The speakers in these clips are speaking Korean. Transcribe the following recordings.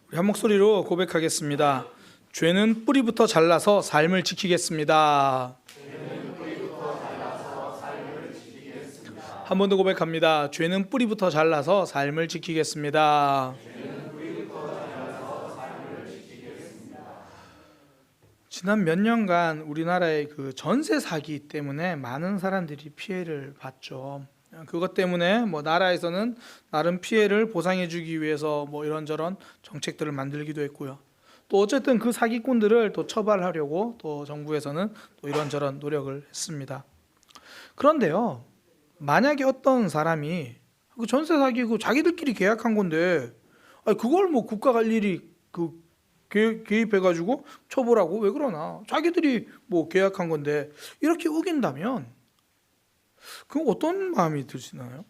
우리 한 목소리로 고백하겠습니다. 죄는 뿌리부터 잘라서 삶을 지키겠습니다. 한 번 더 고백합니다. 죄는 뿌리부터 잘라서 삶을 지키겠습니다. 지난 몇 년간 우리나라의 그 전세 사기 때문에 많은 사람들이 피해를 봤죠. 그것 때문에 나라에서는 나름 피해를 보상해주기 위해서 이런저런 정책들을 만들기도 했고요. 또 어쨌든 그 사기꾼들을 또 처벌하려고 또 정부에서는 또 이런저런 노력을 했습니다. 그런데요, 만약에 어떤 사람이 그 전세 사기고 자기들끼리 계약한 건데 그걸 국가가 일일이 개입해가지고 처벌하고 왜 그러나? 자기들이 계약한 건데 이렇게 우긴다면 그럼 어떤 마음이 드시나요?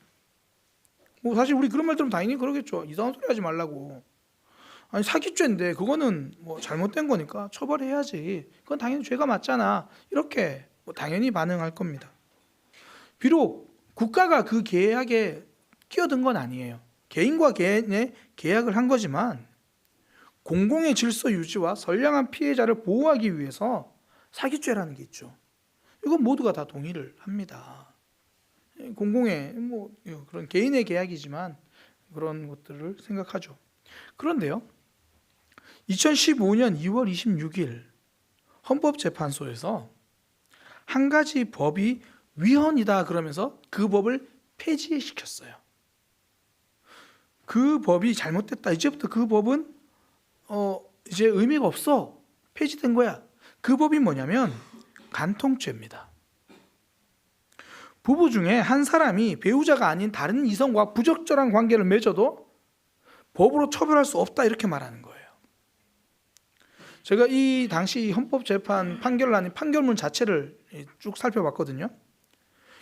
사실 우리 그런 말 들으면 당연히 그러겠죠. 이상한 소리 하지 말라고. 아니 사기죄인데 그거는 잘못된 거니까 처벌해야지. 그건 당연히 죄가 맞잖아. 이렇게 당연히 반응할 겁니다. 비록 국가가 그 계약에 끼어든 건 아니에요. 개인과 개인의 계약을 한 거지만 공공의 질서 유지와 선량한 피해자를 보호하기 위해서 사기죄라는 게 있죠. 이건 모두가 다 동의를 합니다. 공공의 그런 개인의 계약이지만 그런 것들을 생각하죠. 그런데요, 2015년 2월 26일 헌법재판소에서 한 가지 법이 위헌이다 그러면서 그 법을 폐지시켰어요. 그 법이 잘못됐다. 이제부터 그 법은 이제 의미가 없어. 폐지된 거야. 그 법이 뭐냐면 간통죄입니다. 부부 중에 한 사람이 배우자가 아닌 다른 이성과 부적절한 관계를 맺어도 법으로 처벌할 수 없다 이렇게 말하는 거예요. 제가 이 당시 헌법재판 판결란인 판결문 자체를 쭉 살펴봤거든요.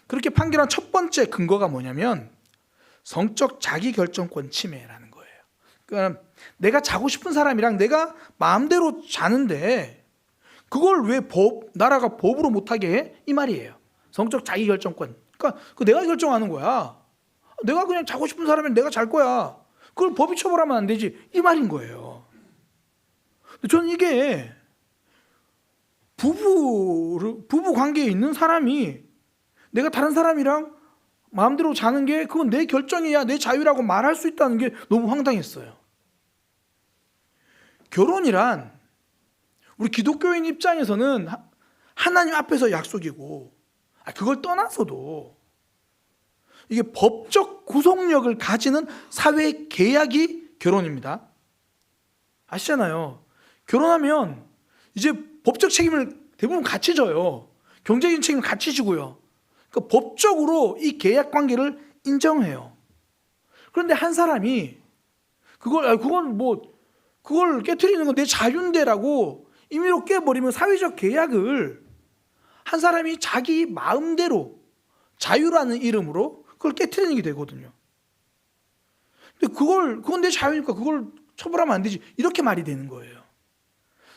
그렇게 판결한 첫 번째 근거가 뭐냐면 성적 자기결정권 침해라는 거예요. 그러니까 내가 자고 싶은 사람이랑 내가 마음대로 자는데 그걸 왜 나라가 법으로 못하게 해? 이 말이에요. 성적 자기결정권. 그러니까 내가 결정하는 거야. 내가 그냥 자고 싶은 사람이면 내가 잘 거야. 그걸 법이 처벌하면 안 되지. 이 말인 거예요. 저는 이게 부부 관계에 있는 사람이 내가 다른 사람이랑 마음대로 자는 게 그건 내 결정이야, 내 자유라고 말할 수 있다는 게 너무 황당했어요. 결혼이란 우리 기독교인 입장에서는 하나님 앞에서 약속이고 그걸 떠나서도 이게 법적 구속력을 가지는 사회 계약이 결혼입니다. 아시잖아요. 결혼하면 이제 법적 책임을 대부분 같이 져요. 경제적인 책임을 같이 지고요. 그러니까 법적으로 이 계약 관계를 인정해요. 그런데 한 사람이 그걸 깨트리는 건 내 자유인데라고 임의로 깨버리면 사회적 계약을 한 사람이 자기 마음대로 자유라는 이름으로 그걸 깨트리는 게 되거든요. 근데 그건 내 자유니까 그걸 처벌하면 안 되지. 이렇게 말이 되는 거예요.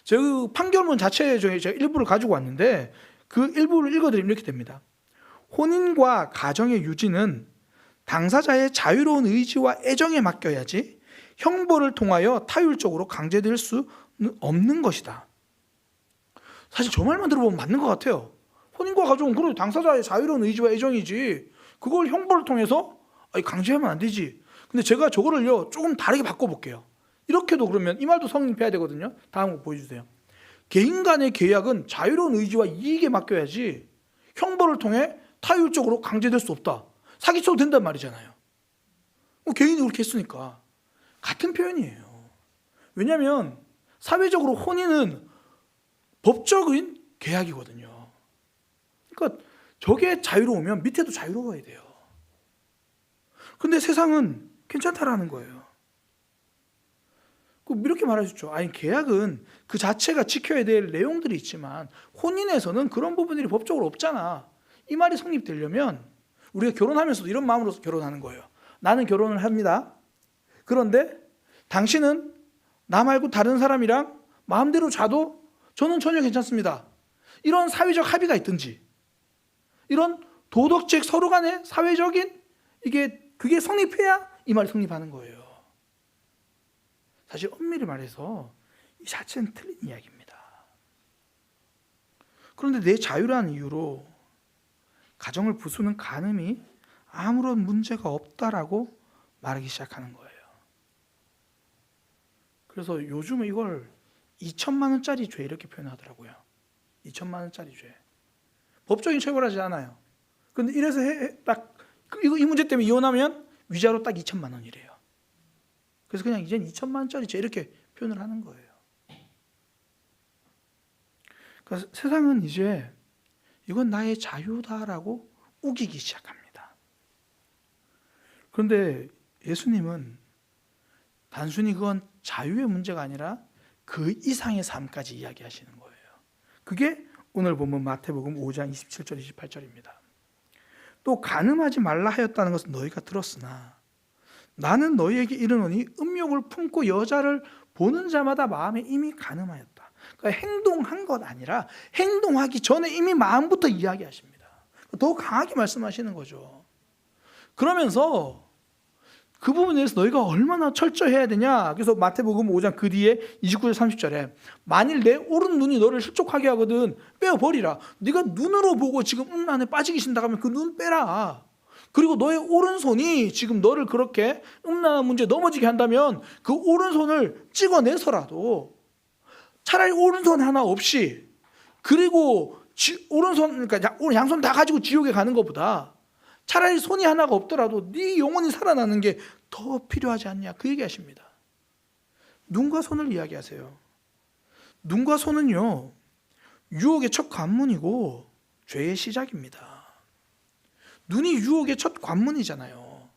제가 그 판결문 자체에 제가 일부를 가지고 왔는데 그 일부를 읽어드리면 이렇게 됩니다. 혼인과 가정의 유지는 당사자의 자유로운 의지와 애정에 맡겨야지 형벌을 통하여 타율적으로 강제될 수는 없는 것이다. 사실 저 말만 들어보면 맞는 것 같아요. 혼인과 가정은 그래도 당사자의 자유로운 의지와 애정이지 그걸 형벌을 통해서 강제하면 안 되지. 근데 제가 저거를요 조금 다르게 바꿔볼게요. 이렇게도 그러면 이 말도 성립해야 되거든요. 다음 거 보여주세요. 개인 간의 계약은 자유로운 의지와 이익에 맡겨야지 형벌을 통해 타율적으로 강제될 수 없다. 사기쳐도 된단 말이잖아요. 개인이 그렇게 했으니까 같은 표현이에요. 왜냐하면 사회적으로 혼인은 법적인 계약이거든요. 그러니까 저게 자유로우면 밑에도 자유로워야 돼요. 근데 세상은 괜찮다라는 거예요. 이렇게 말하셨죠. 계약은 그 자체가 지켜야 될 내용들이 있지만 혼인에서는 그런 부분들이 법적으로 없잖아. 이 말이 성립되려면 우리가 결혼하면서도 이런 마음으로 결혼하는 거예요. 나는 결혼을 합니다. 그런데 당신은 나 말고 다른 사람이랑 마음대로 자도 저는 전혀 괜찮습니다. 이런 사회적 합의가 있든지 이런 도덕적 서로 간의 사회적인 그게 성립해야 이 말이 성립하는 거예요. 사실 엄밀히 말해서 이 자체는 틀린 이야기입니다. 그런데 내 자유라는 이유로 가정을 부수는 간음이 아무런 문제가 없다라고 말하기 시작하는 거예요. 그래서 요즘은 이걸 2천만 원짜리 죄 이렇게 표현하더라고요. 2천만 원짜리 죄. 법적인 처벌하지 않아요. 그런데 이래서 딱 이 문제 때문에 이혼하면 위자료 딱 2천만 원이래요. 그래서 그냥 이제는 2천만 원짜리 죄 이렇게 표현을 하는 거예요. 그러니까 세상은 이제 이건 나의 자유다라고 우기기 시작합니다. 그런데 예수님은 단순히 그건 자유의 문제가 아니라 그 이상의 삶까지 이야기하시는 거예요. 그게 오늘 보면 마태복음 5장 27절 28절입니다. 또 간음하지 말라 하였다는 것은 너희가 들었으나 나는 너희에게 이르노니 음욕을 품고 여자를 보는 자마다 마음에 이미 간음하였다. 그러니까 행동한 것 아니라 행동하기 전에 이미 마음부터 이야기하십니다. 더 강하게 말씀하시는 거죠. 그러면서 그 부분에 대해서 너희가 얼마나 철저해야 되냐. 그래서 마태복음 5장 그 뒤에 29절 30절에 만일 내 오른 눈이 너를 실족하게 하거든 빼어버리라. 네가 눈으로 보고 지금 음란에 빠지기 싫다 하면 그 눈 빼라. 그리고 너의 오른손이 지금 너를 그렇게 음란한 문제에 넘어지게 한다면 그 오른손을 찍어내서라도 차라리 오른손 하나 없이 그리고 오른손 그러니까 양손 다 가지고 지옥에 가는 것보다 차라리 손이 하나가 없더라도 네 영혼이 살아나는 게 더 필요하지 않냐 그 얘기하십니다. 눈과 손을 이야기하세요. 눈과 손은요 유혹의 첫 관문이고 죄의 시작입니다. 눈이 유혹의 첫 관문이잖아요.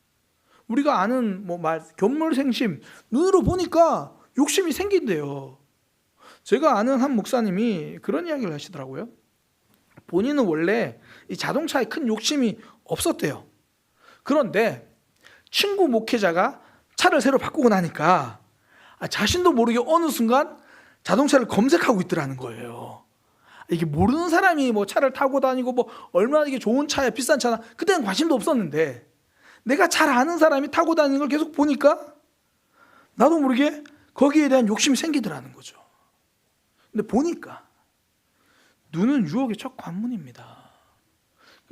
우리가 아는 견물생심 눈으로 보니까 욕심이 생긴대요. 제가 아는 한 목사님이 그런 이야기를 하시더라고요. 본인은 원래 이 자동차에 큰 욕심이 없었대요. 그런데 친구 목회자가 차를 새로 바꾸고 나니까 자신도 모르게 어느 순간 자동차를 검색하고 있더라는 거예요. 이게 모르는 사람이 차를 타고 다니고 얼마나 이게 좋은 차야 비싼 차나 그때는 관심도 없었는데 내가 잘 아는 사람이 타고 다니는 걸 계속 보니까 나도 모르게 거기에 대한 욕심이 생기더라는 거죠. 근데 보니까 눈은 유혹의 첫 관문입니다.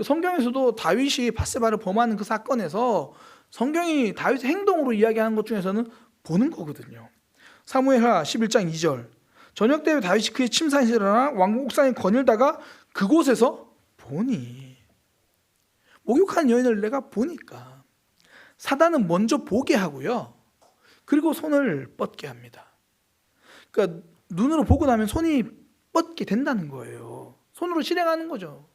성경에서도 다윗이 밧세바를 범하는 그 사건에서 성경이 다윗의 행동으로 이야기하는 것 중에서는 보는 거거든요. 사무엘하 11장 2절 저녁 때 다윗이 그의 침상에서 일어나 왕궁 옥상에 거닐다가 그곳에서 보니 목욕하는 여인을 내가 보니까 사단은 먼저 보게 하고요. 그리고 손을 뻗게 합니다. 그러니까 눈으로 보고 나면 손이 뻗게 된다는 거예요. 손으로 실행하는 거죠.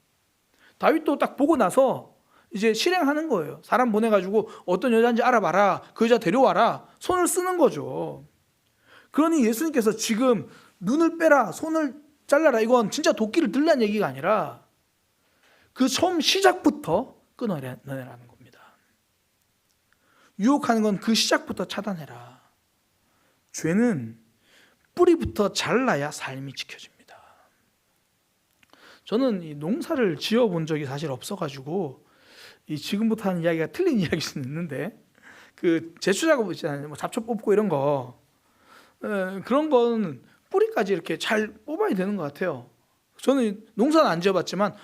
다윗도 딱 보고 나서 이제 실행하는 거예요. 사람 보내가지고 어떤 여자인지 알아봐라. 그 여자 데려와라. 손을 쓰는 거죠. 그러니 예수님께서 지금 눈을 빼라, 손을 잘라라. 이건 진짜 도끼를 들라는 얘기가 아니라 그 처음 시작부터 끊어내라는 겁니다. 유혹하는 건 그 시작부터 차단해라. 죄는 뿌리부터 잘라야 삶이 지켜집니다. 저는 이 농사를 지어본 적이 사실 없어가지고 이 지금부터 하는 이야기가 틀린 이야기일 수는 있는데 그 제초 작업 있잖아요. 잡초 뽑고 이런 거 그런 건 뿌리까지 이렇게 잘 뽑아야 되는 것 같아요. 저는 농사는 안 지어봤지만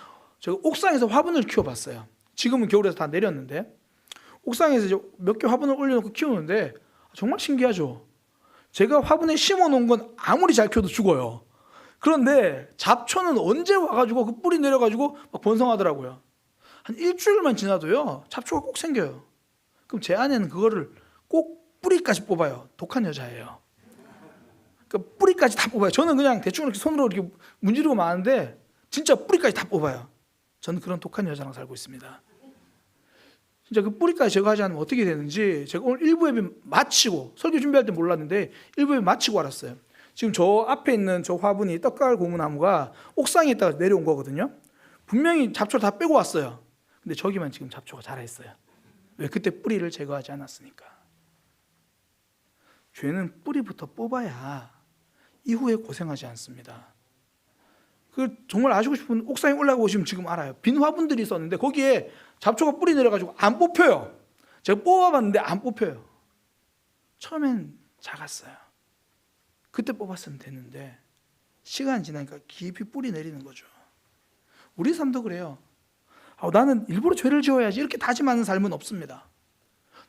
제가 옥상에서 화분을 키워봤어요. 지금은 겨울에서 다 내렸는데 옥상에서 이제 몇 개 화분을 올려놓고 키우는데 정말 신기하죠. 제가 화분에 심어놓은 건 아무리 잘 키워도 죽어요. 그런데 잡초는 언제 와가지고 그 뿌리 내려가지고 막 번성하더라고요. 한 일주일만 지나도요 잡초가 꼭 생겨요. 그럼 제 아내는 그거를 꼭 뿌리까지 뽑아요. 독한 여자예요. 그러니까 뿌리까지 다 뽑아요. 저는 그냥 대충 이렇게 손으로 이렇게 문지르고 마는데 진짜 뿌리까지 다 뽑아요. 저는 그런 독한 여자랑 살고 있습니다. 진짜 그 뿌리까지 제거하지 않으면 어떻게 되는지 제가 오늘 일부 예배 마치고 설교 준비할 때 몰랐는데 일부 예배 마치고 알았어요. 지금 저 앞에 있는 저 화분이 떡가을 고무나무가 옥상에 있다가 내려온 거거든요. 분명히 잡초를 다 빼고 왔어요. 근데 저기만 지금 잡초가 자라있어요. 왜? 그때 뿌리를 제거하지 않았으니까. 죄는 뿌리부터 뽑아야 이후에 고생하지 않습니다. 그 정말 아시고 싶은 옥상에 올라가 보시면 지금 알아요. 빈 화분들이 있었는데 거기에 잡초가 뿌리 내려가지고 안 뽑혀요. 제가 뽑아봤는데 안 뽑혀요. 처음엔 작았어요. 그때 뽑았으면 됐는데 시간이 지나니까 깊이 뿌리 내리는 거죠. 우리 삶도 그래요. 나는 일부러 죄를 지어야지 이렇게 다짐하는 삶은 없습니다.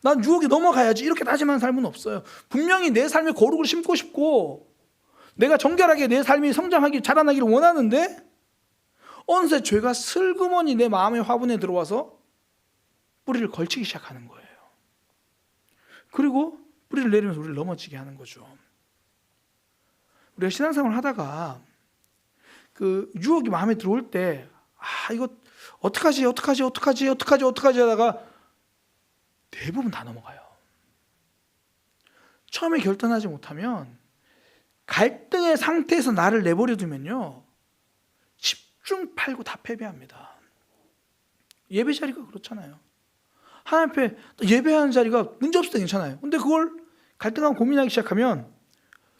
난 유혹에 넘어가야지 이렇게 다짐하는 삶은 없어요. 분명히 내 삶에 거룩을 심고 싶고 내가 정결하게 내 삶이 성장하기 자라나기를 원하는데 어느새 죄가 슬그머니 내 마음의 화분에 들어와서 뿌리를 걸치기 시작하는 거예요. 그리고 뿌리를 내리면서 우리를 넘어지게 하는 거죠. 우리가 신앙생활을 하다가 그 유혹이 마음에 들어올 때 이거 어떡하지 하다가 대부분 다 넘어가요. 처음에 결단하지 못하면 갈등의 상태에서 나를 내버려 두면요 10중 8구 다 패배합니다. 예배 자리가 그렇잖아요. 하나님 앞에 예배하는 자리가 문제없을 때 괜찮아요. 근데 그걸 갈등하고 고민하기 시작하면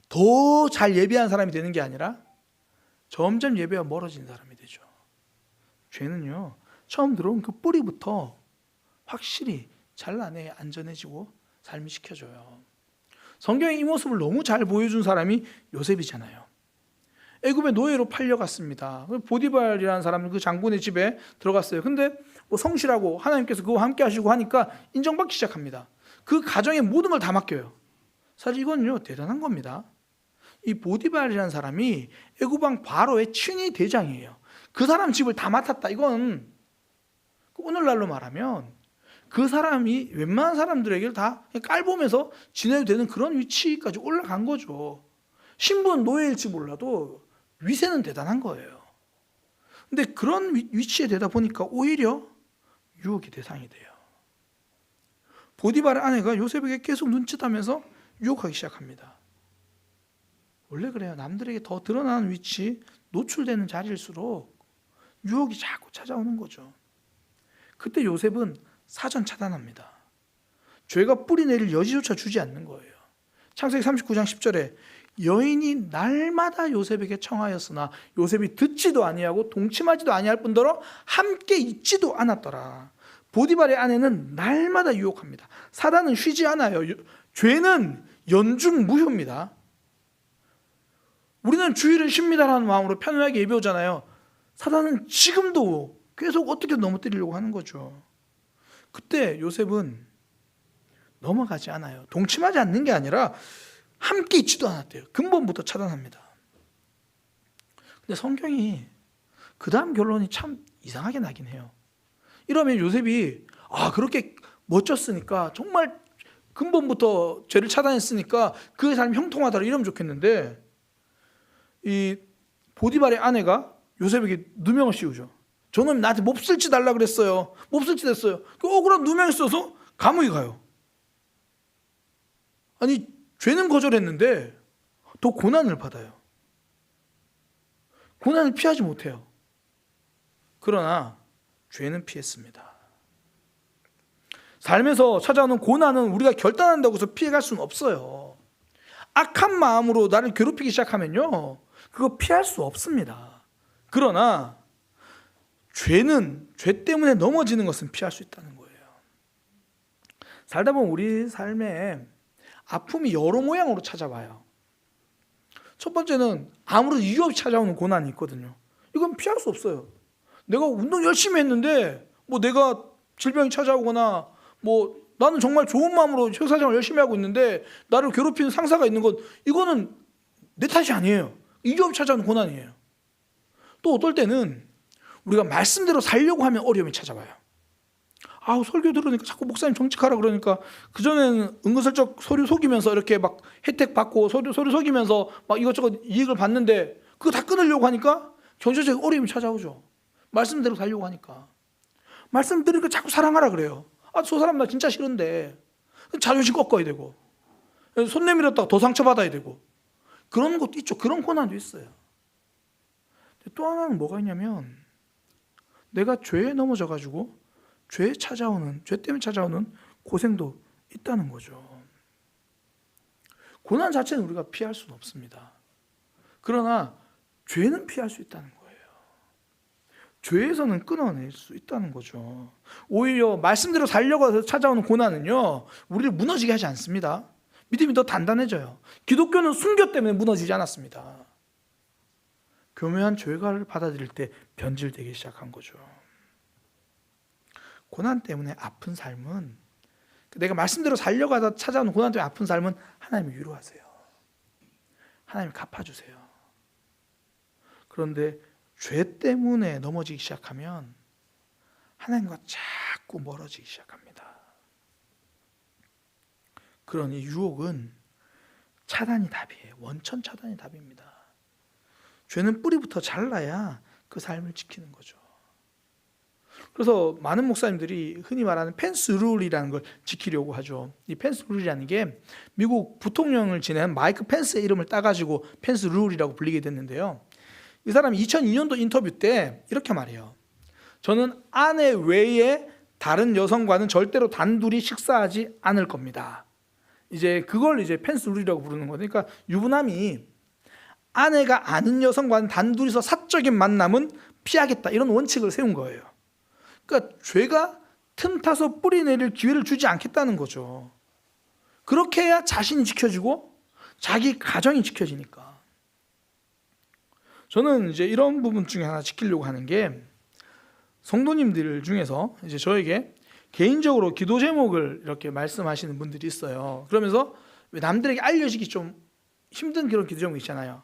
더 잘 예배하는 사람이 되는 게 아니라 점점 예배와 멀어지는 사람이 되죠. 죄는요 처음 들어온 그 뿌리부터 확실히 잘라내 안전해지고 삶이 시켜줘요. 성경에 이 모습을 너무 잘 보여준 사람이 요셉이잖아요. 애굽의 노예로 팔려갔습니다. 보디발이라는 사람은 그 장군의 집에 들어갔어요. 근데 성실하고 하나님께서 그와 함께 하시고 하니까 인정받기 시작합니다. 그 가정의 모든 걸 다 맡겨요. 사실 이건요 대단한 겁니다. 이 보디발이라는 사람이 애굽 왕 바로의 친위 대장이에요. 그 사람 집을 다 맡았다. 이건 오늘날로 말하면 그 사람이 웬만한 사람들에게 다 깔보면서 지내도 되는 그런 위치까지 올라간 거죠. 신분 노예일지 몰라도 위세는 대단한 거예요. 근데 그런 위치에 되다 보니까 오히려 유혹의 대상이 돼요. 보디발의 아내가 요셉에게 계속 눈짓하면서 유혹하기 시작합니다. 원래 그래요. 남들에게 더 드러나는 위치, 노출되는 자리일수록 유혹이 자꾸 찾아오는 거죠. 그때 요셉은 사전 차단합니다. 죄가 뿌리 내릴 여지조차 주지 않는 거예요. 창세기 39장 10절에 여인이 날마다 요셉에게 청하였으나 요셉이 듣지도 아니하고 동침하지도 아니할 뿐더러 함께 있지도 않았더라. 보디발의 아내는 날마다 유혹합니다. 사단은 쉬지 않아요. 죄는 연중무휴입니다. 우리는 주일을 쉽니다라는 마음으로 편안하게 예배오잖아요. 사단은 지금도 계속 어떻게든 넘어뜨리려고 하는 거죠. 그때 요셉은 넘어가지 않아요. 동침하지 않는 게 아니라 함께 있지도 않았대요. 근본부터 차단합니다. 근데 성경이 그 다음 결론이 참 이상하게 나긴 해요. 이러면 요셉이 그렇게 멋졌으니까 정말 근본부터 죄를 차단했으니까 그의 삶이 형통하더라 이러면 좋겠는데 이 보디발의 아내가 요셉에게 누명을 씌우죠. 저놈이 나한테 몹쓸지 달라 그랬어요. 몹쓸지 됐어요. 그 억울한 누명이 써서 감옥에 가요. 아니 죄는 거절했는데 더 고난을 받아요. 고난을 피하지 못해요. 그러나 죄는 피했습니다. 삶에서 찾아오는 고난은 우리가 결단한다고 해서 피해갈 수는 없어요. 악한 마음으로 나를 괴롭히기 시작하면요 그거 피할 수 없습니다. 그러나 죄는 죄 때문에 넘어지는 것은 피할 수 있다는 거예요. 살다 보면 우리 삶에 아픔이 여러 모양으로 찾아와요. 첫 번째는 아무런 이유 없이 찾아오는 고난이 있거든요. 이건 피할 수 없어요. 내가 운동 열심히 했는데 내가 질병이 찾아오거나 나는 정말 좋은 마음으로 회사생활 열심히 하고 있는데 나를 괴롭히는 상사가 있는 것 이거는 내 탓이 아니에요. 이유 없이 찾아오는 고난이에요. 또 어떨 때는 우리가 말씀대로 살려고 하면 어려움이 찾아와요. 설교 들으니까 자꾸 목사님 정직하라 그러니까 그전에는 은근슬쩍 서류 속이면서 이렇게 막 혜택 받고 서류 속이면서 막 이것저것 이익을 받는데 그거 다 끊으려고 하니까 경제적 어려움이 찾아오죠. 말씀대로 살려고 하니까. 말씀 들으니까 자꾸 사랑하라 그래요. 저 사람 나 진짜 싫은데 자존심 꺾어야 되고 손 내밀었다가 더 상처받아야 되고 그런 것도 있죠. 그런 고난도 있어요. 또 하나는 뭐가 있냐면 내가 죄에 넘어져가지고 죄 때문에 찾아오는 고생도 있다는 거죠. 고난 자체는 우리가 피할 수는 없습니다. 그러나 죄는 피할 수 있다는 거예요. 죄에서는 끊어낼 수 있다는 거죠. 오히려 말씀대로 살려고 해서 찾아오는 고난은요 우리를 무너지게 하지 않습니다. 믿음이 더 단단해져요. 기독교는 순교 때문에 무너지지 않았습니다. 교묘한 죄가를 받아들일 때 변질되기 시작한 거죠. 고난 때문에 아픈 삶은, 내가 말씀대로 살려가다 찾아오는 고난 때문에 아픈 삶은 하나님이 위로하세요. 하나님이 갚아주세요. 그런데 죄 때문에 넘어지기 시작하면 하나님과 자꾸 멀어지기 시작합니다. 그러니 유혹은 차단이 답이에요. 원천 차단이 답입니다. 죄는 뿌리부터 잘라야 그 삶을 지키는 거죠. 그래서 많은 목사님들이 흔히 말하는 펜스 룰이라는 걸 지키려고 하죠. 이 펜스 룰이라는 게 미국 부통령을 지낸 마이크 펜스의 이름을 따가지고 펜스 룰이라고 불리게 됐는데요. 이 사람이 2002년도 인터뷰 때 이렇게 말해요. 저는 아내 외에 다른 여성과는 절대로 단둘이 식사하지 않을 겁니다. 그걸 펜스 룰이라고 부르는 거예요. 그러니까 유부남이 아내가 아는 여성과는 단둘이서 사적인 만남은 피하겠다, 이런 원칙을 세운 거예요. 그러니까 죄가 틈타서 뿌리내릴 기회를 주지 않겠다는 거죠. 그렇게 해야 자신이 지켜지고 자기 가정이 지켜지니까. 저는 이런 부분 중에 하나 지키려고 하는 게, 성도님들 중에서 저에게 개인적으로 기도 제목을 이렇게 말씀하시는 분들이 있어요. 그러면서 남들에게 알려지기 좀 힘든 그런 기도 제목 있잖아요.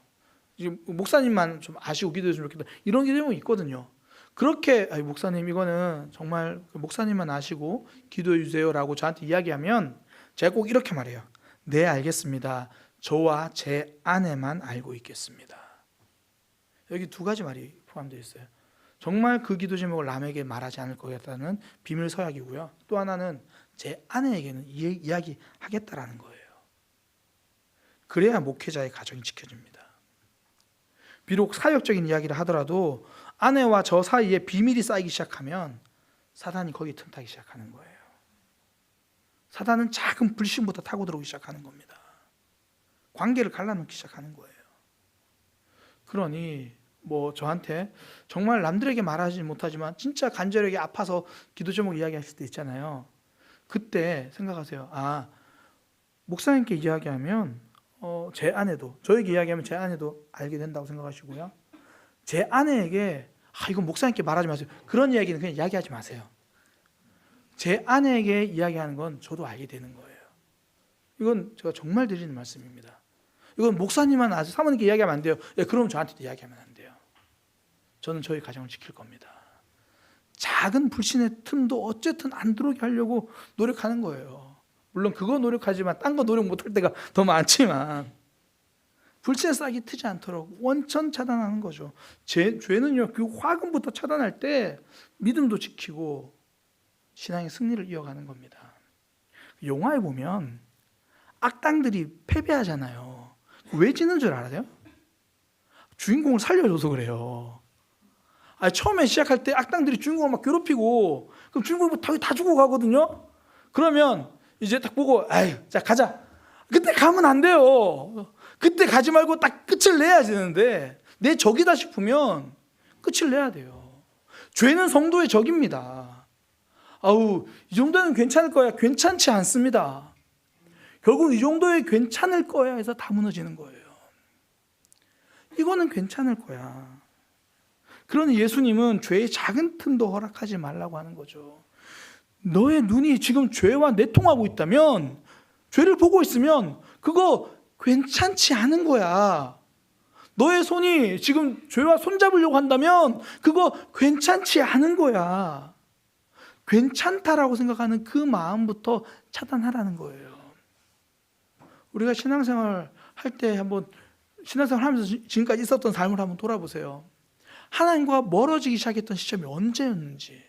목사님만 좀 아시고 기도해 주면 좋겠다, 이런 기도 제목이 있거든요. 그렇게 목사님 이거는 정말 목사님만 아시고 기도해 주세요라고 저한테 이야기하면 제가 꼭 이렇게 말해요. 네, 알겠습니다. 저와 제 아내만 알고 있겠습니다. 여기 두 가지 말이 포함되어 있어요. 정말 그 기도 제목을 남에게 말하지 않을 거겠다는 비밀 서약이고요. 또 하나는 제 아내에게는 이야기하겠다라는 거예요. 그래야 목회자의 가정이 지켜집니다. 비록 사역적인 이야기를 하더라도 아내와 저 사이에 비밀이 쌓이기 시작하면 사단이 거기 틈타기 시작하는 거예요. 사단은 작은 불신부터 타고 들어오기 시작하는 겁니다. 관계를 갈라놓기 시작하는 거예요. 그러니 저한테 정말 남들에게 말하지 못하지만 진짜 간절하게 아파서 기도 제목 이야기하실 때 있잖아요. 그때 생각하세요. 목사님께 이야기하면 제 아내도, 저에게 이야기하면 제 아내도 알게 된다고 생각하시고요. 제 아내에게 이건 목사님께 말하지 마세요, 그런 이야기는 그냥 이야기하지 마세요. 제 아내에게 이야기하는 건 저도 알게 되는 거예요. 이건 제가 정말 드리는 말씀입니다. 이건 목사님만 아세요, 사모님께 이야기하면 안 돼요. 그럼 저한테도 이야기하면 안 돼요. 저는 저희 가정을 지킬 겁니다. 작은 불신의 틈도 어쨌든 안 들어오게 하려고 노력하는 거예요. 물론 그거 노력하지만 딴 거 노력 못할 때가 더 많지만 불신의 싹이 트지 않도록 원천 차단하는 거죠. 죄는요, 그 화근부터 차단할 때 믿음도 지키고 신앙의 승리를 이어가는 겁니다. 영화에 보면 악당들이 패배하잖아요. 왜 지는 줄 알아요? 주인공을 살려줘서 그래요. 처음에 시작할 때 악당들이 주인공을 막 괴롭히고, 그럼 주인공이 다 죽고 가거든요. 그러면 딱 보고 자 가자. 그때 가면 안 돼요. 그때 가지 말고 딱 끝을 내야 되는데, 내 적이다 싶으면 끝을 내야 돼요. 죄는 성도의 적입니다. 이 정도는 괜찮을 거야. 괜찮지 않습니다. 결국 이 정도에 괜찮을 거야 해서 다 무너지는 거예요. 이거는 괜찮을 거야. 그러니 예수님은 죄의 작은 틈도 허락하지 말라고 하는 거죠. 너의 눈이 지금 죄와 내통하고 있다면, 죄를 보고 있으면 그거 괜찮지 않은 거야. 너의 손이 지금 죄와 손잡으려고 한다면 그거 괜찮지 않은 거야. 괜찮다라고 생각하는 그 마음부터 차단하라는 거예요. 우리가 신앙생활 할 때 한번, 신앙생활 하면서 지금까지 있었던 삶을 한번 돌아보세요. 하나님과 멀어지기 시작했던 시점이 언제였는지.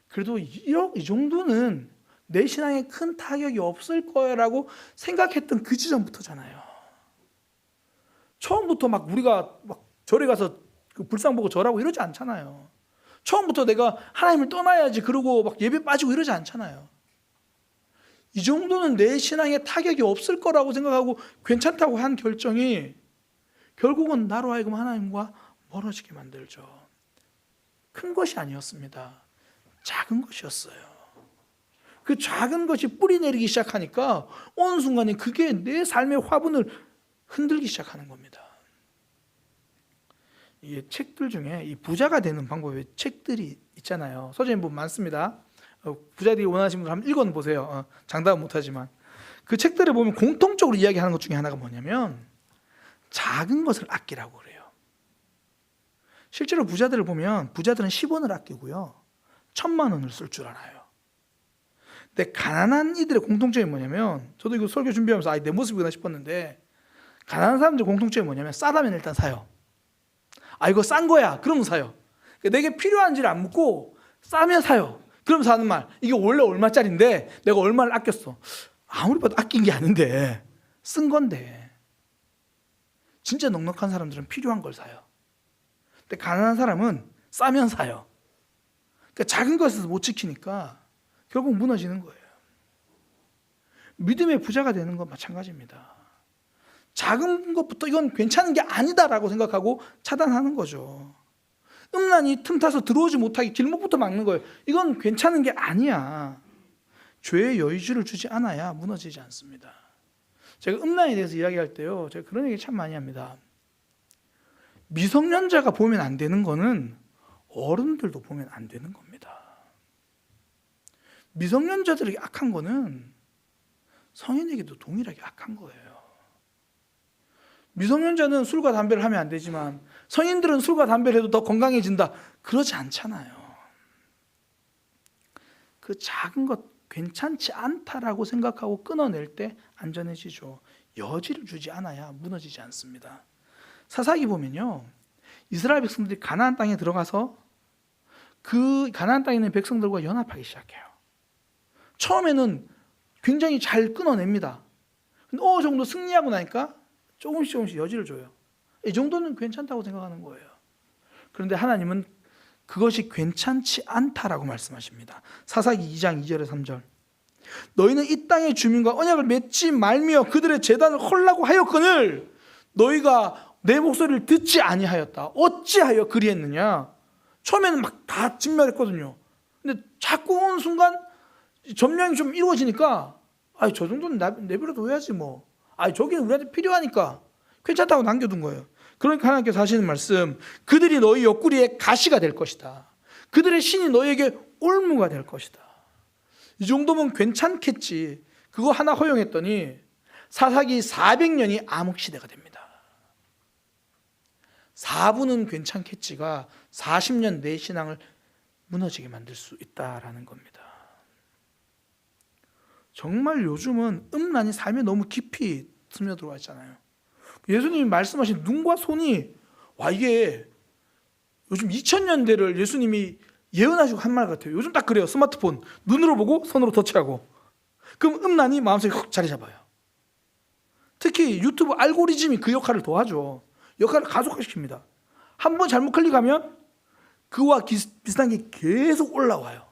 그래도 이 정도는 내 신앙에 큰 타격이 없을 거라고 생각했던 그 지점부터잖아요. 처음부터 우리가 절에 가서 그 불상 보고 절하고 이러지 않잖아요. 처음부터 내가 하나님을 떠나야지 그러고 예배 빠지고 이러지 않잖아요. 이 정도는 내 신앙에 타격이 없을 거라고 생각하고 괜찮다고 한 결정이 결국은 나로 하여금 하나님과 멀어지게 만들죠. 큰 것이 아니었습니다. 작은 것이었어요. 그 작은 것이 뿌리 내리기 시작하니까 어느 순간에 그게 내 삶의 화분을 흔들기 시작하는 겁니다. 이 책들 중에 이 부자가 되는 방법의 책들이 있잖아요. 서점에 보면 많습니다. 부자들이 원하시는 분들 한번 읽어보세요. 장담은 못하지만 그 책들을 보면 공통적으로 이야기하는 것 중에 하나가 뭐냐면 작은 것을 아끼라고 그래요. 실제로 부자들을 보면 부자들은 10원을 아끼고요 1000만 원을 쓸 줄 알아요. 근데 가난한 이들의 공통점이 뭐냐면, 저도 이거 설교 준비하면서 내 모습이구나 싶었는데, 가난한 사람들 공통점이 뭐냐면 싸다면 일단 사요. 이거 싼 거야 그러면 사요. 내게 필요한지를 안 묻고 싸면 사요. 그럼 사는 말, 이게 원래 얼마짜리인데 내가 얼마를 아꼈어. 아무리 봐도 아낀 게 아닌데 쓴 건데. 진짜 넉넉한 사람들은 필요한 걸 사요. 근데 가난한 사람은 싸면 사요. 그러니까 작은 것에서 못 지키니까 결국 무너지는 거예요. 믿음의 부자가 되는 건 마찬가지입니다. 작은 것부터 이건 괜찮은 게 아니다라고 생각하고 차단하는 거죠. 음란이 틈타서 들어오지 못하게 길목부터 막는 거예요. 이건 괜찮은 게 아니야. 죄의 여유주를 주지 않아야 무너지지 않습니다. 제가 음란에 대해서 이야기할 때요, 제가 그런 얘기 참 많이 합니다. 미성년자가 보면 안 되는 거는 어른들도 보면 안 되는 겁니다. 미성년자들에게 악한 거는 성인에게도 동일하게 악한 거예요. 미성년자는 술과 담배를 하면 안 되지만 성인들은 술과 담배를 해도 더 건강해진다, 그러지 않잖아요. 그 작은 것 괜찮지 않다라고 생각하고 끊어낼 때 안전해지죠. 여지를 주지 않아야 무너지지 않습니다. 사사기 보면요, 이스라엘 백성들이 가나안 땅에 들어가서 그 가나안 땅에 있는 백성들과 연합하기 시작해요. 처음에는 굉장히 잘 끊어냅니다. 근데 어느 정도 승리하고 나니까 조금씩 여지를 줘요. 이 정도는 괜찮다고 생각하는 거예요. 그런데 하나님은 그것이 괜찮지 않다라고 말씀하십니다. 사사기 2장 2절에 3절. 너희는 이 땅의 주민과 언약을 맺지 말며 그들의 제단을 헐라고 하였거늘 너희가 내 목소리를 듣지 아니하였다. 어찌하여 그리했느냐. 처음에는 막 다 진멸했거든요. 근데 자꾸 어느 순간 점령이 좀 이루어지니까 저 정도는 내버려둬 야지 뭐. 저기는 우리한테 필요하니까 괜찮다고 남겨둔 거예요. 그러니까 하나님께서 하시는 말씀, 그들이 너희 옆구리에 가시가 될 것이다. 그들의 신이 너희에게 올무가 될 것이다. 이 정도면 괜찮겠지. 그거 하나 허용했더니 사사기 400년이 암흑시대가 됩니다. 4분은 괜찮겠지가 40년 내 신앙을 무너지게 만들 수 있다라는 겁니다. 정말 요즘은 음란이 삶에 너무 깊이 스며들어와 있잖아요. 예수님이 말씀하신 눈과 손이, 이게 요즘 2000년대를 예수님이 예언하시고 한 말 같아요. 요즘 딱 그래요. 스마트폰 눈으로 보고 손으로 터치하고. 그럼 음란이 마음속에 훅 자리 잡아요. 특히 유튜브 알고리즘이 그 역할을 도와줘. 역할을 가속화시킵니다. 한 번 잘못 클릭하면 그와 비슷한 게 계속 올라와요.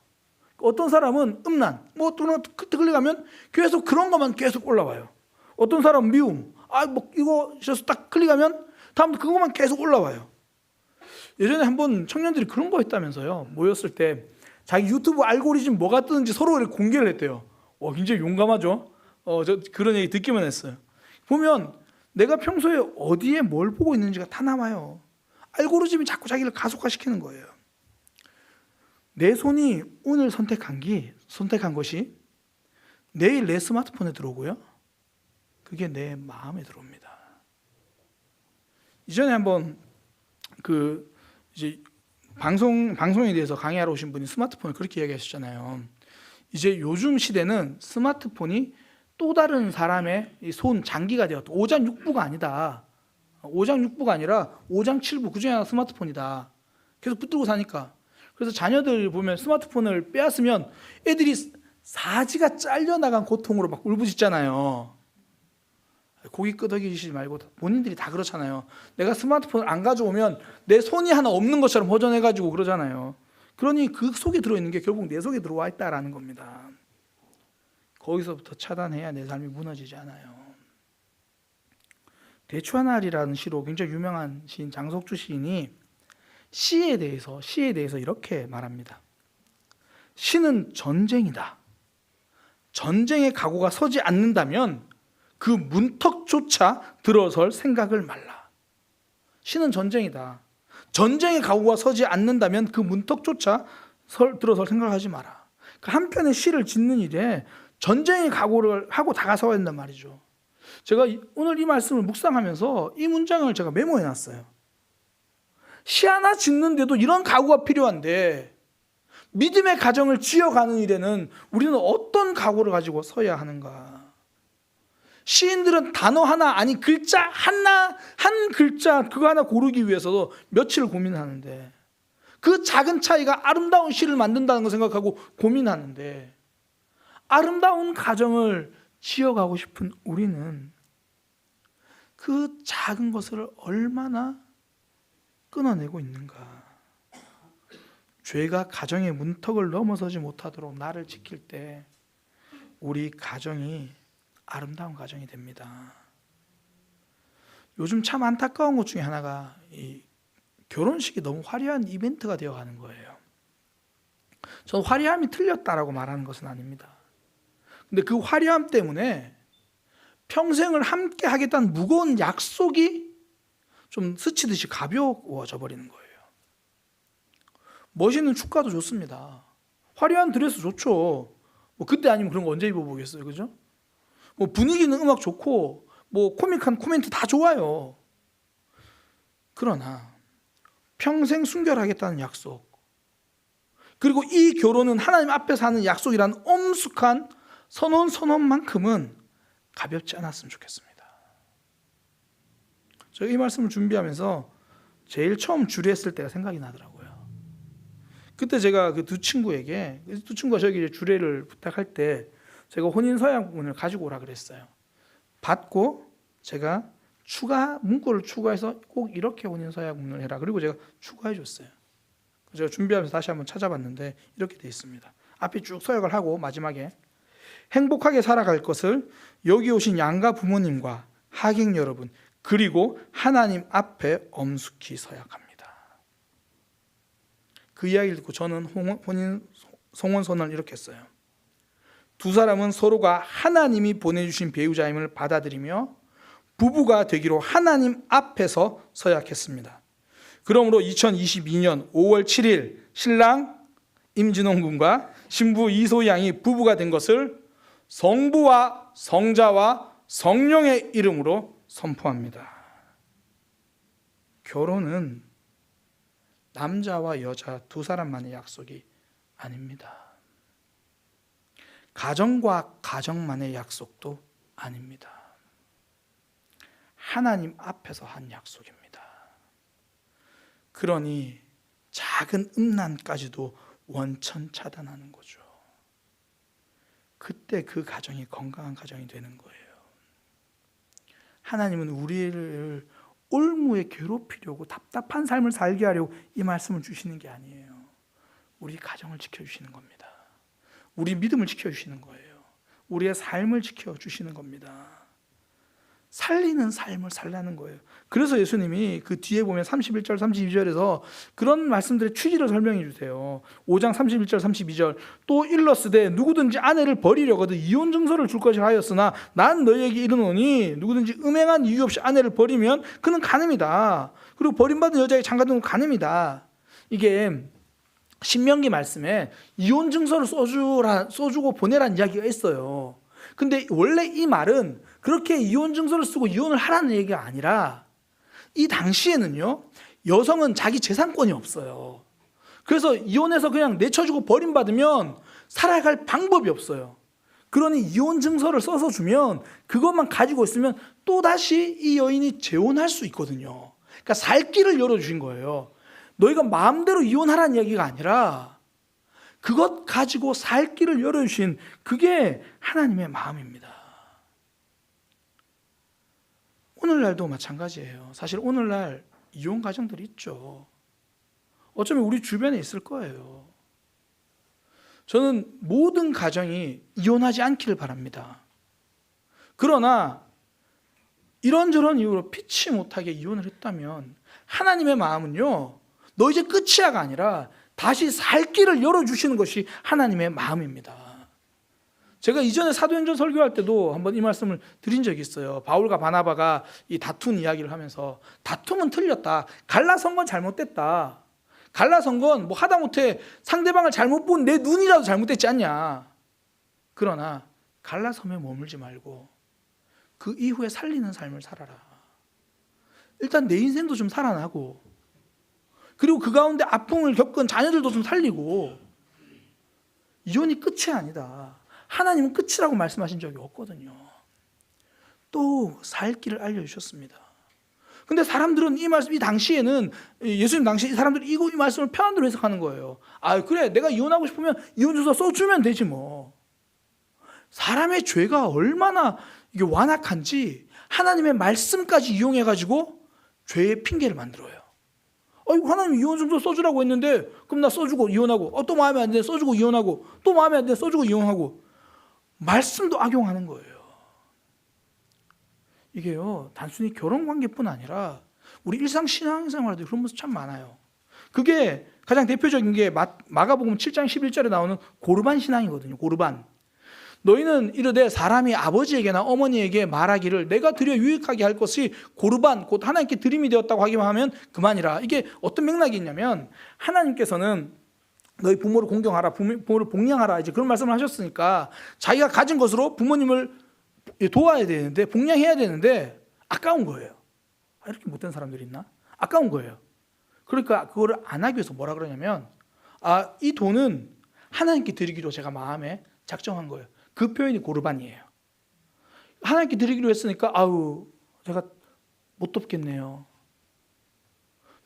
어떤 사람은 음란, 또는 클릭하면 계속 그런 것만 계속 올라와요. 어떤 사람은 미움, 이거 딱 클릭하면 다음부터 그것만 계속 올라와요. 예전에 한번 청년들이 그런 거 했다면서요. 모였을 때 자기 유튜브 알고리즘 뭐가 뜨는지 서로 공개를 했대요. 굉장히 용감하죠. 저 그런 얘기 듣기만 했어요. 보면 내가 평소에 어디에 뭘 보고 있는지가 다 남아요. 알고리즘이 자꾸 자기를 가속화시키는 거예요. 내 손이 오늘 선택한 것이 내일 내 스마트폰에 들어오고요, 그게 내 마음에 들어옵니다. 이전에 한번 이제 방송에 대해서 강의하러 오신 분이 스마트폰을 그렇게 이야기하셨잖아요. 이제 요즘 시대는 스마트폰이 또 다른 사람의 손 장기가 되었다. 5장 6부가 아니다. 5장 6부가 아니라 5장 7부, 그 중에 하나 스마트폰이다. 계속 붙들고 사니까. 그래서 자녀들 보면 스마트폰을 빼앗으면 애들이 사지가 잘려나간 고통으로 막 울부짖잖아요. 고기 끄덕이지 말고, 본인들이 다 그렇잖아요. 내가 스마트폰을 안 가져오면 내 손이 하나 없는 것처럼 허전해가지고 그러잖아요. 그러니 그 속에 들어있는 게 결국 내 속에 들어와 있다라는 겁니다. 거기서부터 차단해야 내 삶이 무너지지 않아요. 대추하날이라는 시로 굉장히 유명한 시인 장석주 시인이 시에 대해서 이렇게 말합니다. 시는 전쟁이다. 전쟁의 각오가 서지 않는다면 그 문턱조차 들어설 생각을 말라. 시는 전쟁이다. 전쟁의 각오가 서지 않는다면 그 문턱조차 들어설 생각하지 마라. 그 한편의 시를 짓는 일에 전쟁의 각오를 하고 다가서야 된단 말이죠. 제가 오늘 이 말씀을 묵상하면서 이 문장을 제가 메모해 놨어요. 시 하나 짓는데도 이런 각오가 필요한데 믿음의 가정을 지어가는 일에는 우리는 어떤 각오를 가지고 서야 하는가? 시인들은 단어 하나, 아니 글자 하나, 한 글자 그거 하나 고르기 위해서도 며칠을 고민하는데, 그 작은 차이가 아름다운 시를 만든다는 걸 생각하고 고민하는데, 아름다운 가정을 지어가고 싶은 우리는 그 작은 것을 얼마나 끊어내고 있는가? 죄가 가정의 문턱을 넘어서지 못하도록 나를 지킬 때 우리 가정이 아름다운 가정이 됩니다. 요즘 참 안타까운 것 중에 하나가 이 결혼식이 너무 화려한 이벤트가 되어가는 거예요. 저는 화려함이 틀렸다라고 말하는 것은 아닙니다. 근데 그 화려함 때문에 평생을 함께 하겠다는 무거운 약속이 좀 스치듯이 가벼워져 버리는 거예요. 멋있는 축가도 좋습니다. 화려한 드레스 좋죠. 뭐 그때 아니면 그런 거 언제 입어보겠어요, 그죠? 뭐 분위기 있는 음악 좋고, 뭐 코믹한 코멘트 다 좋아요. 그러나 평생 순결하겠다는 약속, 그리고 이 결혼은 하나님 앞에서 하는 약속이라는 엄숙한 선언만큼은 가볍지 않았으면 좋겠습니다. 제가 이 말씀을 준비하면서 제일 처음 주례했을 때가 생각이 나더라고요. 그때 제가 그 두 친구가 저에게 주례를 부탁할 때 제가 혼인서약문을 가지고 오라 그랬어요. 받고 제가 문구를 추가해서 꼭 이렇게 혼인서약문을 해라. 그리고 제가 추가해 줬어요. 제가 준비하면서 다시 한번 찾아봤는데 이렇게 돼 있습니다. 앞에 쭉 서약을 하고 마지막에 행복하게 살아갈 것을 여기 오신 양가 부모님과 하객 여러분 그리고 하나님 앞에 엄숙히 서약합니다. 그 이야기를 듣고 저는 혼인 성혼선언을 이렇게 했어요. 두 사람은 서로가 하나님이 보내주신 배우자임을 받아들이며 부부가 되기로 하나님 앞에서 서약했습니다. 그러므로 2022년 5월 7일 신랑 임진홍 군과 신부 이소희 양이 부부가 된 것을 성부와 성자와 성령의 이름으로 선포합니다. 결혼은 남자와 여자 두 사람만의 약속이 아닙니다. 가정과 가정만의 약속도 아닙니다. 하나님 앞에서 한 약속입니다. 그러니 작은 음란까지도 원천 차단하는 거죠. 그때 그 가정이 건강한 가정이 되는 거예요. 하나님은 우리를 올무에 괴롭히려고 답답한 삶을 살게 하려고 이 말씀을 주시는 게 아니에요. 우리 가정을 지켜주시는 겁니다. 우리 믿음을 지켜주시는 거예요. 우리의 삶을 지켜주시는 겁니다. 살리는 삶을 살라는 거예요. 그래서 예수님이 그 뒤에 보면 31절 32절에서 그런 말씀들의 취지를 설명해 주세요. 5장 31절 32절 또 일렀으되 누구든지 아내를 버리려거든 이혼 증서를 줄 것이라 하였으나 난 너희에게 이르노니 누구든지 음행한 이유 없이 아내를 버리면 그는 간음이다. 그리고 버림받은 여자에게 장가드는 간음이다. 이게 신명기 말씀에 이혼 증서를 써주고 보내라는 이야기가 있어요. 근데 원래 이 말은 그렇게 이혼 증서를 쓰고 이혼을 하라는 얘기가 아니라 이 당시에는요, 여성은 자기 재산권이 없어요. 그래서 이혼해서 그냥 내쳐주고 버림받으면 살아갈 방법이 없어요. 그러니 이혼 증서를 써서 주면 그것만 가지고 있으면 또다시 이 여인이 재혼할 수 있거든요. 그러니까 살 길을 열어주신 거예요. 너희가 마음대로 이혼하라는 이야기가 아니라 그것 가지고 살 길을 열어주신 그게 하나님의 마음입니다. 오늘날도 마찬가지예요. 사실 오늘날 이혼 가정들이 있죠. 어쩌면 우리 주변에 있을 거예요. 저는 모든 가정이 이혼하지 않기를 바랍니다. 그러나 이런저런 이유로 피치 못하게 이혼을 했다면 하나님의 마음은요, 너 이제 끝이야가 아니라 다시 살 길을 열어주시는 것이 하나님의 마음입니다. 제가 이전에 사도행전 설교할 때도 한번 이 말씀을 드린 적이 있어요. 바울과 바나바가 이 다툰 이야기를 하면서 다툼은 틀렸다. 갈라선 건 잘못됐다. 갈라선 건 뭐 하다못해 상대방을 잘못 본 내 눈이라도 잘못됐지 않냐. 그러나 갈라섬에 머물지 말고 그 이후에 살리는 삶을 살아라. 일단 내 인생도 좀 살아나고, 그리고 그 가운데 아픔을 겪은 자녀들도 좀 살리고. 이혼이 끝이 아니다. 하나님은 끝이라고 말씀하신 적이 없거든요. 또 살 길을 알려주셨습니다. 근데 사람들은 이 말씀, 이 당시에는, 예수님 당시에 사람들이 이 말씀을 편한대로 해석하는 거예요. 아, 그래, 내가 이혼하고 싶으면 이혼주소 써주면 되지 뭐. 사람의 죄가 얼마나 이게 완악한지 하나님의 말씀까지 이용해가지고 죄의 핑계를 만들어요. 하나님 이혼 좀 써주라고 했는데 그럼 나 써주고 이혼하고, 또 마음에 안 드는데 써주고 이혼하고, 또 마음에 안 드는데 써주고 이혼하고. 말씀도 악용하는 거예요. 이게요, 단순히 결혼관계뿐 아니라 우리 일상 신앙생활에도 그런 모습 참 많아요. 그게 가장 대표적인 게 마가복음 7장 11절에 나오는 고르반 신앙이거든요. 고르반. 너희는 이르되 사람이 아버지에게나 어머니에게 말하기를 내가 드려 유익하게 할 것이 고르반 곧 하나님께 드림이 되었다고 하기만 하면 그만이라. 이게 어떤 맥락이 있냐면, 하나님께서는 너희 부모를 공경하라, 부모를 복양하라, 이제 그런 말씀을 하셨으니까 자기가 가진 것으로 부모님을 도와야 되는데, 복양해야 되는데 아까운 거예요. 이렇게 못된 사람들이 있나? 아까운 거예요. 그러니까 그거를 안 하기 위해서 뭐라 그러냐면, 이 돈은 하나님께 드리기로 제가 마음에 작정한 거예요. 그 표현이 고르반이에요. 하나님께 드리기로 했으니까 제가 못 돕겠네요.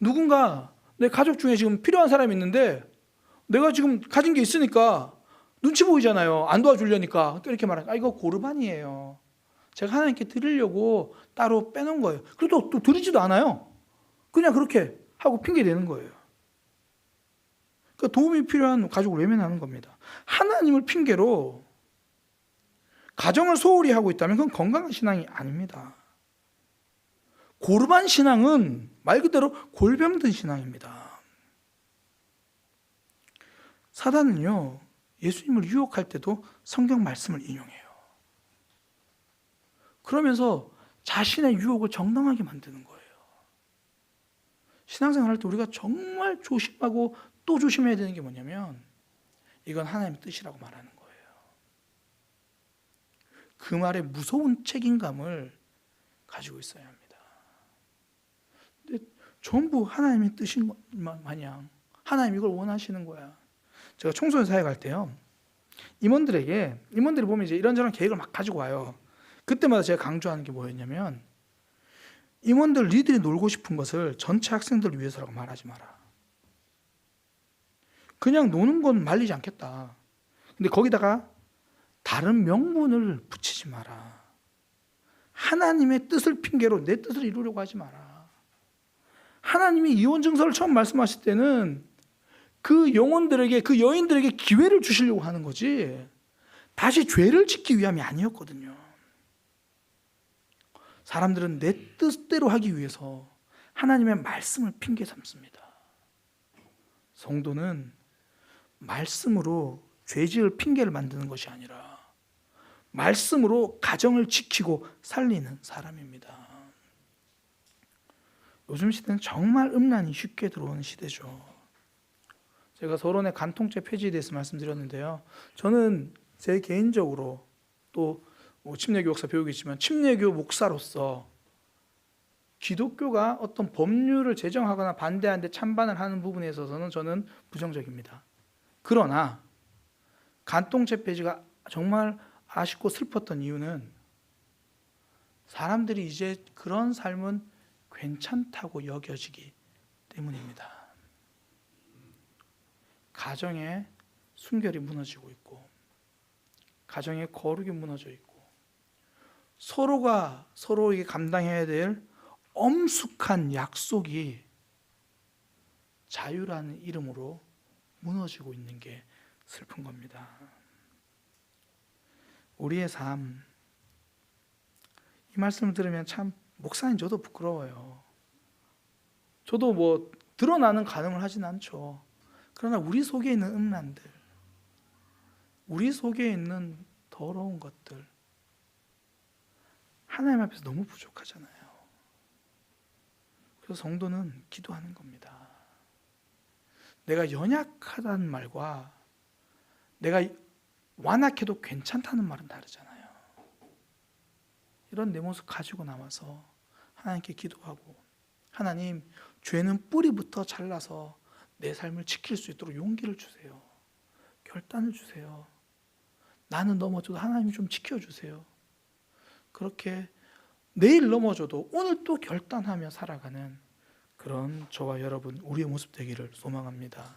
누군가 내 가족 중에 지금 필요한 사람이 있는데 내가 지금 가진 게 있으니까 눈치 보이잖아요. 안 도와주려니까. 이렇게 말하니까 이거 고르반이에요. 제가 하나님께 드리려고 따로 빼놓은 거예요. 그래도 또 드리지도 않아요. 그냥 그렇게 하고 핑계 대는 거예요. 그러니까 도움이 필요한 가족을 외면하는 겁니다. 하나님을 핑계로 가정을 소홀히 하고 있다면 그건 건강한 신앙이 아닙니다. 고르반 신앙은 말 그대로 골병든 신앙입니다. 사단은요, 예수님을 유혹할 때도 성경 말씀을 인용해요. 그러면서 자신의 유혹을 정당하게 만드는 거예요. 신앙생활 할 때 우리가 정말 조심하고 또 조심해야 되는 게 뭐냐면, 이건 하나님의 뜻이라고 말하는 거예요. 그 말에 무서운 책임감을 가지고 있어야 합니다. 근데 전부 하나님의 뜻인 마냥 하나님 이걸 원하시는 거야. 제가 청소년 사회 갈 때요, 임원들이 보면 이제 이런저런 계획을 막 가지고 와요. 그때마다 제가 강조하는 게 뭐였냐면, 임원들 니들이 놀고 싶은 것을 전체 학생들을 위해서라고 말하지 마라. 그냥 노는 건 말리지 않겠다. 근데 거기다가 다른 명분을 붙이지 마라. 하나님의 뜻을 핑계로 내 뜻을 이루려고 하지 마라. 하나님이 이혼 증서를 처음 말씀하실 때는 그 영혼들에게, 그 여인들에게 기회를 주시려고 하는 거지 다시 죄를 짓기 위함이 아니었거든요. 사람들은 내 뜻대로 하기 위해서 하나님의 말씀을 핑계 삼습니다. 성도는 말씀으로 죄지을 핑계를 만드는 것이 아니라 말씀으로 가정을 지키고 살리는 사람입니다. 요즘 시대는 정말 음란이 쉽게 들어오는 시대죠. 제가 서론의 간통죄 폐지에 대해서 말씀드렸는데요, 저는 제 개인적으로 또 침례교 역사 배우겠지만 침례교 목사로서 기독교가 어떤 법률을 제정하거나 반대하는데 찬반을 하는 부분에 있어서는 저는 부정적입니다. 그러나 간통죄 폐지가 정말 아쉽고 슬펐던 이유는 사람들이 이제 그런 삶은 괜찮다고 여겨지기 때문입니다. 가정의 순결이 무너지고 있고, 가정의 거룩이 무너져 있고, 서로가 서로에게 감당해야 될 엄숙한 약속이 자유라는 이름으로 무너지고 있는 게 슬픈 겁니다. 우리의 삶, 이 말씀을 들으면 참 목사님 저도 부끄러워요. 저도 뭐 드러나는 가능을 하진 않죠. 그러나 우리 속에 있는 음란들, 우리 속에 있는 더러운 것들, 하나님 앞에서 너무 부족하잖아요. 그래서 성도는 기도하는 겁니다. 내가 연약하다는 말과 내가 완악해도 괜찮다는 말은 다르잖아요. 이런 내 모습 가지고 나와서 하나님께 기도하고, 하나님, 죄는 뿌리부터 잘라서 내 삶을 지킬 수 있도록 용기를 주세요. 결단을 주세요. 나는 넘어져도 하나님이 좀 지켜주세요. 그렇게 내일 넘어져도 오늘 또 결단하며 살아가는 그런 저와 여러분, 우리의 모습 되기를 소망합니다.